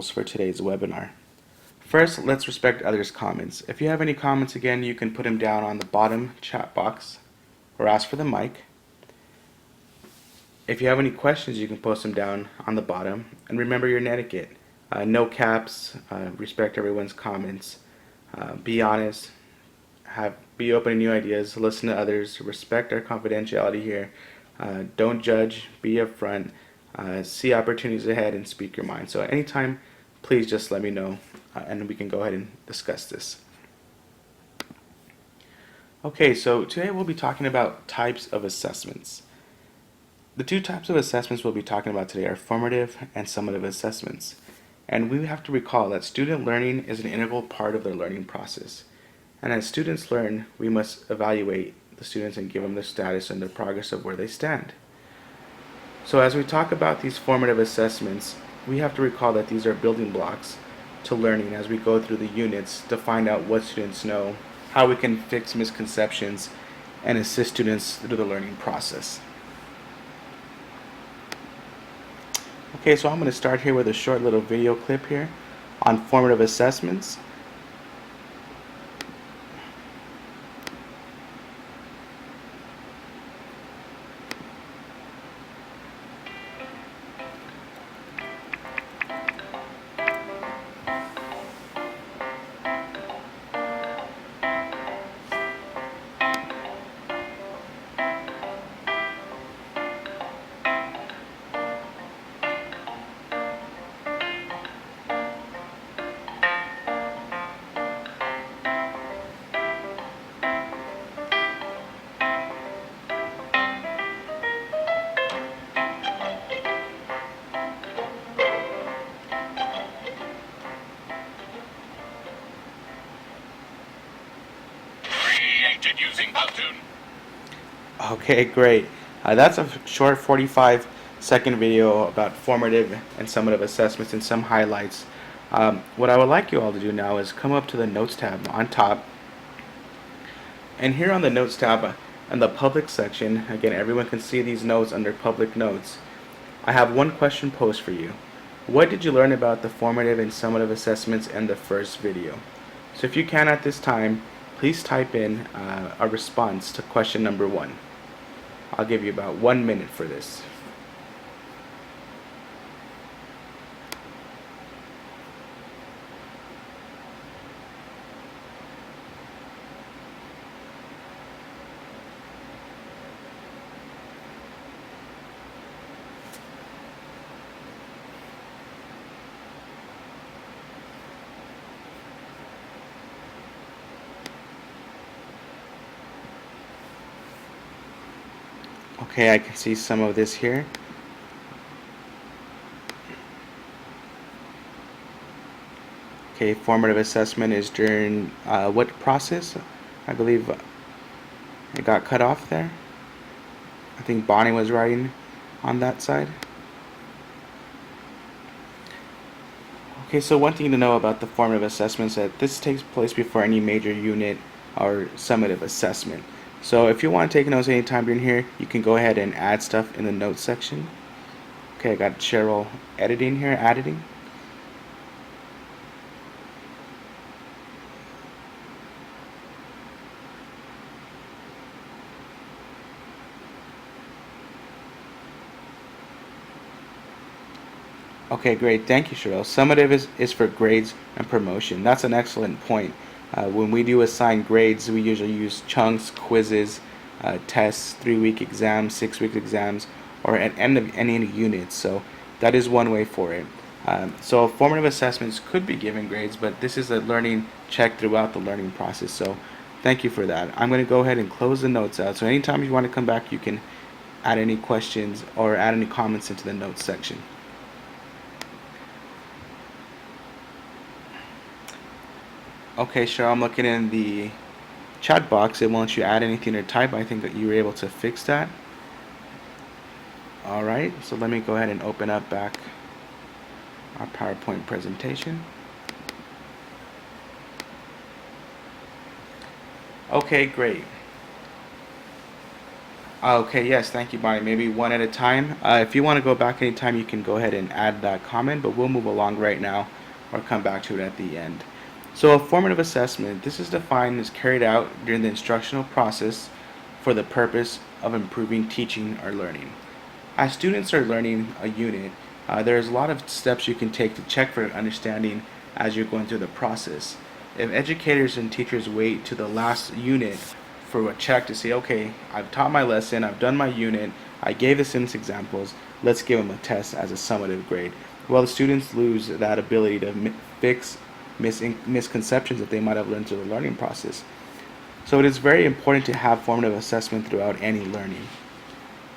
rules for today's webinar. First, let's respect others' comments. If you have any comments, again, you can put them down on the bottom chat box or ask for the mic. If you have any questions, you can post them down on the bottom. And remember your etiquette. No caps, respect everyone's comments, be honest, be open to new ideas, listen to others, respect our confidentiality here, don't judge, be upfront, see opportunities ahead, and speak your mind. So anytime, please just let me know, and we can go ahead and discuss this. Okay, so today we'll be talking about types of assessments. The two types of assessments we'll be talking about today are formative and summative assessments. And we have to recall that student learning is an integral part of their learning process. And as students learn, we must evaluate the students and give them the status and the progress of where they stand. So as we talk about these formative assessments, we have to recall that these are building blocks to learning as we go through the units to find out what students know, how we can fix misconceptions, and assist students through the learning process. Okay, so I'm going to start here with a short little video clip here on formative assessments. Using Powtoon. Okay, great. That's a short 45-second video about formative and summative assessments and some highlights. What I would like you all to do now is come up to the Notes tab on top. And here on the Notes tab, in the Public section, again, everyone can see these notes under Public Notes. I have one question posed for you. What did you learn about the formative and summative assessments in the first video? So if you can at this time, please type in a response to question number 1. I'll give you about 1 minute for this. Okay, I can see some of this here. Okay, formative assessment is during what process? I believe it got cut off there. I think Bonnie was writing on that side. Okay, so one thing to know about the formative assessments is that this takes place before any major unit or summative assessment. So if you want to take notes anytime during here, you can go ahead and add stuff in the notes section. Okay, I got Cheryl editing here, editing. Okay, great. Thank you, Cheryl. Summative is for grades and promotion. That's an excellent point. When we do assign grades, we usually use chunks, quizzes, tests, 3-week exams, 6-week exams, or at end of any unit. So that is one way for it. So formative assessments could be given grades, but this is a learning check throughout the learning process. So thank you for that. I'm going to go ahead and close the notes out. So anytime you want to come back, you can add any questions or add any comments into the notes section. Okay, Cheryl, I'm looking in the chat box. It won't you add anything or type. I think that you were able to fix that. Alright, so let me go ahead and open up back our PowerPoint presentation. Okay, great. Okay, yes, thank you, Bonnie. Maybe one at a time. If you want to go back anytime, you can go ahead and add that comment, but we'll move along right now or come back to it at the end. So, a formative assessment, this is defined as carried out during the instructional process for the purpose of improving teaching or learning. As students are learning a unit, there's a lot of steps you can take to check for understanding as you're going through the process. If educators and teachers wait to the last unit for a check to say, okay, I've taught my lesson, I've done my unit, I gave the sentence examples, let's give them a test as a summative grade. Well, the students lose that ability to fix misconceptions that they might have learned through the learning process. So it is very important to have formative assessment throughout any learning.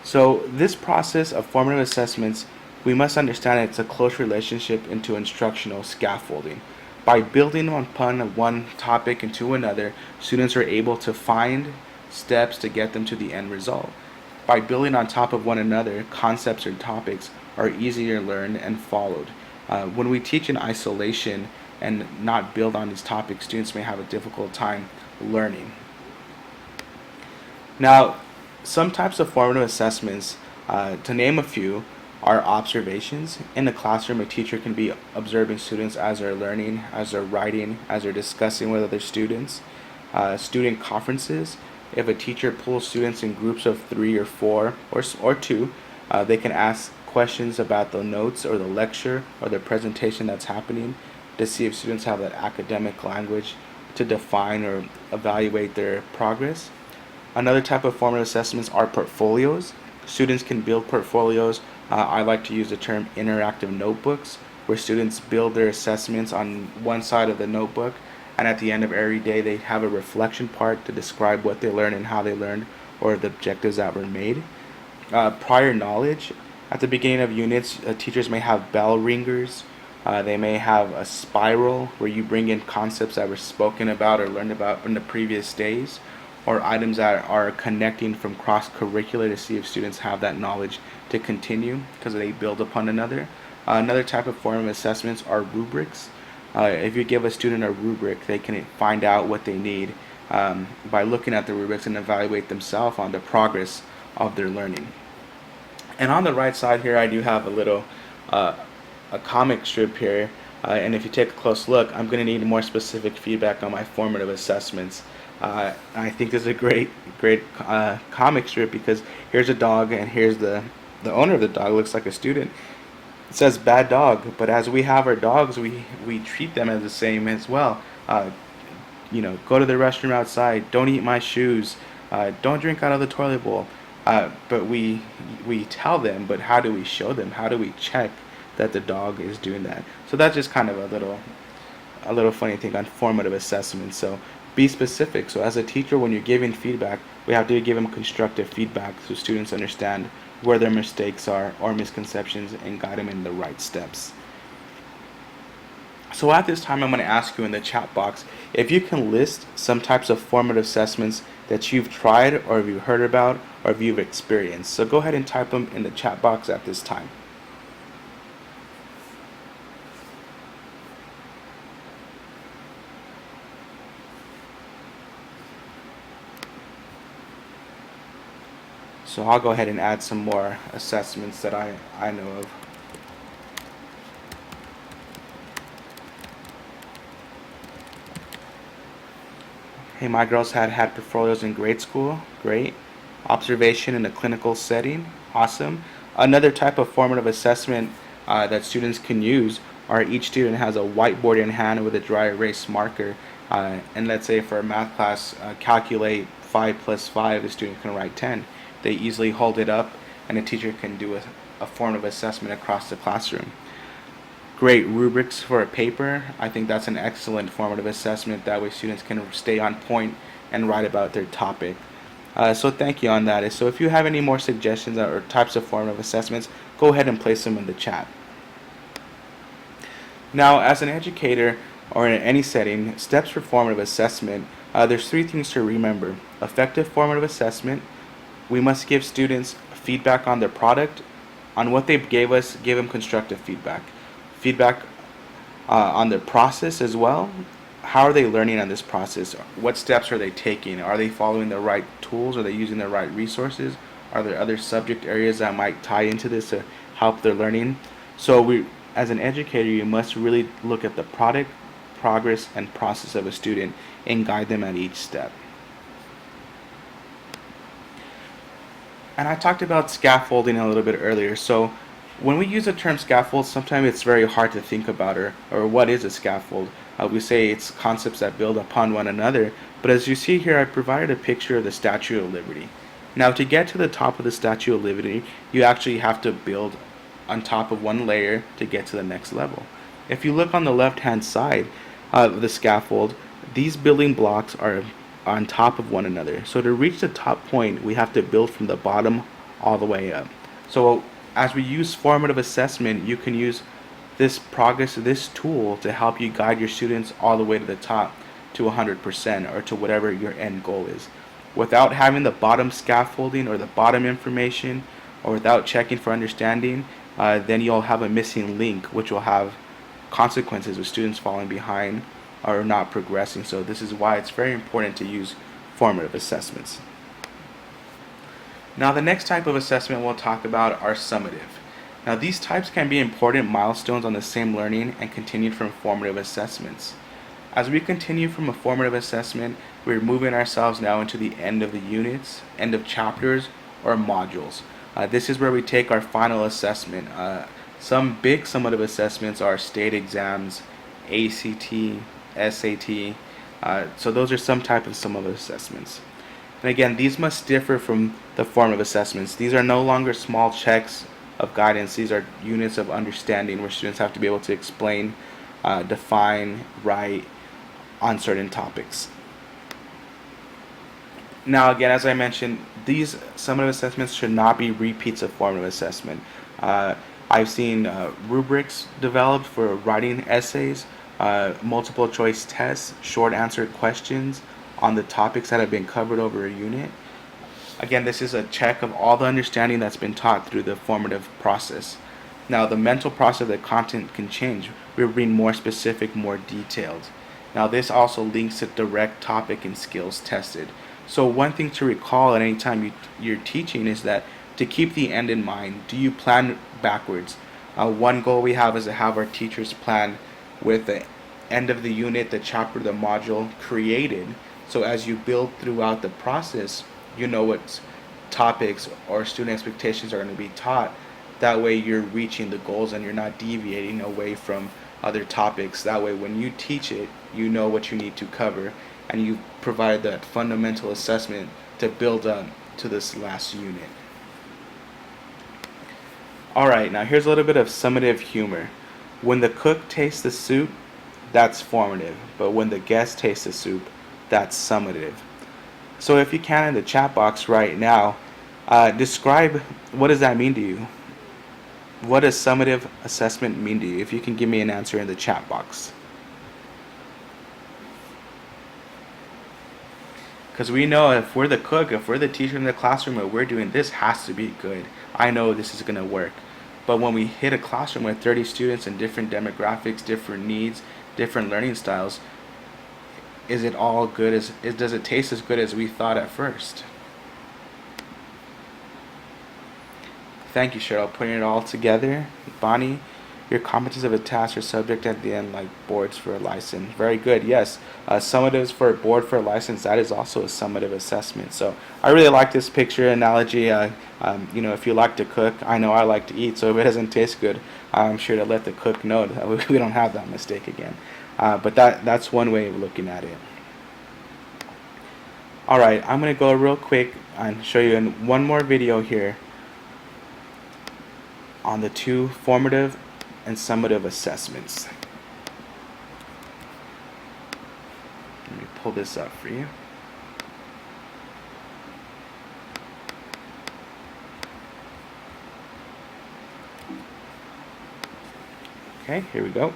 So this process of formative assessments, we must understand it's a close relationship into instructional scaffolding. By building upon one topic into another, students are able to find steps to get them to the end result. By building on top of one another, concepts or topics are easier learned and followed. When we teach in isolation and not build on these topics, students may have a difficult time learning. Now, some types of formative assessments, to name a few, are observations. In the classroom, a teacher can be observing students as they're learning, as they're writing, as they're discussing with other students. Student conferences, if a teacher pulls students in groups of 3 or 4 or 2, they can ask questions about the notes or the lecture or the presentation that's happening to see if students have that academic language to define or evaluate their progress. Another type of formative assessments are portfolios. Students can build portfolios. I like to use the term interactive notebooks, where students build their assessments on one side of the notebook, and at the end of every day, they have a reflection part to describe what they learned and how they learned, or the objectives that were made. Prior knowledge. At the beginning of units, teachers may have bell ringers. They may have a spiral where you bring in concepts that were spoken about or learned about in the previous days, or items that are connecting from cross-curricular to see if students have that knowledge to continue because they build upon another. Another type of form of assessments are rubrics. If you give a student a rubric, they can find out what they need by looking at the rubrics and evaluate themselves on the progress of their learning. And on the right side here, I do have a little a comic strip here. And if you take a close look, I'm going to need more specific feedback on my formative assessments. I think this is a great comic strip because here's a dog and here's the owner of the dog looks like a student. It says bad dog, but as we have our dogs, we treat them as the same as well. Go to the restroom outside. Don't eat my shoes. Don't drink out of the toilet bowl. But we tell them, but how do we show them? How do we check that the dog is doing that? So that's just kind of a little funny thing on formative assessment. So be specific. So as a teacher, when you're giving feedback, we have to give them constructive feedback so students understand where their mistakes are or misconceptions and guide them in the right steps. So at this time, I'm going to ask you in the chat box if you can list some types of formative assessments that you've tried or have you heard about or have you've experienced. So go ahead and type them in the chat box at this time. So I'll go ahead and add some more assessments that I know of. Hey, my girls had portfolios in grade school. Great. Observation in a clinical setting. Awesome. Another type of formative assessment that students can use are each student has a whiteboard in hand with a dry erase marker. And let's say for a math class, calculate 5 plus 5, the student can write 10. They easily hold it up and a teacher can do a formative assessment across the classroom. Great rubrics for a paper. I think that's an excellent formative assessment. That way students can stay on point and write about their topic. So thank you on that. So if you have any more suggestions or types of formative assessments, go ahead and place them in the chat. Now, as an educator or in any setting, steps for formative assessment, there's 3 things to remember. Effective formative assessment. We must give students feedback on their product, on what they gave us, give them constructive feedback. Feedback on their process as well. How are they learning on this process? What steps are they taking? Are they following the right tools? Are they using the right resources? Are there other subject areas that might tie into this to help their learning? So we, as an educator, you must really look at the product, progress, and process of a student and guide them at each step. And I talked about scaffolding a little bit earlier. So when we use the term scaffold, sometimes it's very hard to think about or what is a scaffold. We say it's concepts that build upon one another, but as you see here, I provided a picture of the Statue of Liberty. Now, to get to the top of the Statue of Liberty, you actually have to build on top of one layer to get to the next level. If you look on the left-hand side of the scaffold, these building blocks are on top of one another. So to reach the top point, we have to build from the bottom all the way up. So as we use formative assessment, you can use this tool to help you guide your students all the way to the top to 100% or to whatever your end goal is. Without having the bottom scaffolding or the bottom information, or without checking for understanding, then you'll have a missing link, which will have consequences with students falling behind or not progressing. So this is why it's very important to use formative assessments. Now the next type of assessment we'll talk about are summative. Now these types can be important milestones on the same learning and continued from formative assessments. As we continue from a formative assessment, we're moving ourselves now into the end of the units, end of chapters, or modules. This is where we take our final assessment. Some big summative assessments are state exams, ACT, SAT. So those are some type of summative assessments. And again, these must differ from the formative assessments. These are no longer small checks of guidance. These are units of understanding where students have to be able to explain, define, write on certain topics. Now again, as I mentioned, these summative assessments should not be repeats of formative assessment. I've seen rubrics developed for writing essays, multiple choice tests, short answer questions on the topics that have been covered over a unit. Again, this is a check of all the understanding that's been taught through the formative process. Now, the mental process of the content can change. We're being more specific, more detailed. Now, this also links to direct topic and skills tested. So one thing to recall at any time you're teaching is that to keep the end in mind, do you plan backwards? One goal we have is to have our teachers plan with the end of the unit, the chapter, the module created. So as you build throughout the process, you know what topics or student expectations are going to be taught. That way you're reaching the goals and you're not deviating away from other topics. That way when you teach it, you know what you need to cover and you provide that fundamental assessment to build up to this last unit. Alright, now here's a little bit of summative humor. When the cook tastes the soup, that's formative, but when the guest tastes the soup, that's summative. So if you can in the chat box right now, describe what does that mean to you? What does summative assessment mean to you? If you can give me an answer in the chat box. Because we know if we're the cook, if we're the teacher in the classroom, if we're doing this has to be good. I know this is going to work. But when we hit a classroom with 30 students and different demographics, different needs, different learning styles, is it all good? Does it taste as good as we thought at first? Thank you, Cheryl. Putting it all together. Bonnie, your competence of a task or subject at the end, like boards for a license. Very good. Yes, summatives for a board for a license. That is also a summative assessment. So I really like this picture analogy. If you like to cook, I know I like to eat. So if it doesn't taste good, I'm sure to let the cook know that we don't have that mistake again. But that's one way of looking at it. All right, I'm gonna go real quick and show you in one more video here on the two formative and summative assessments. Let me pull this up for you. Okay, here we go.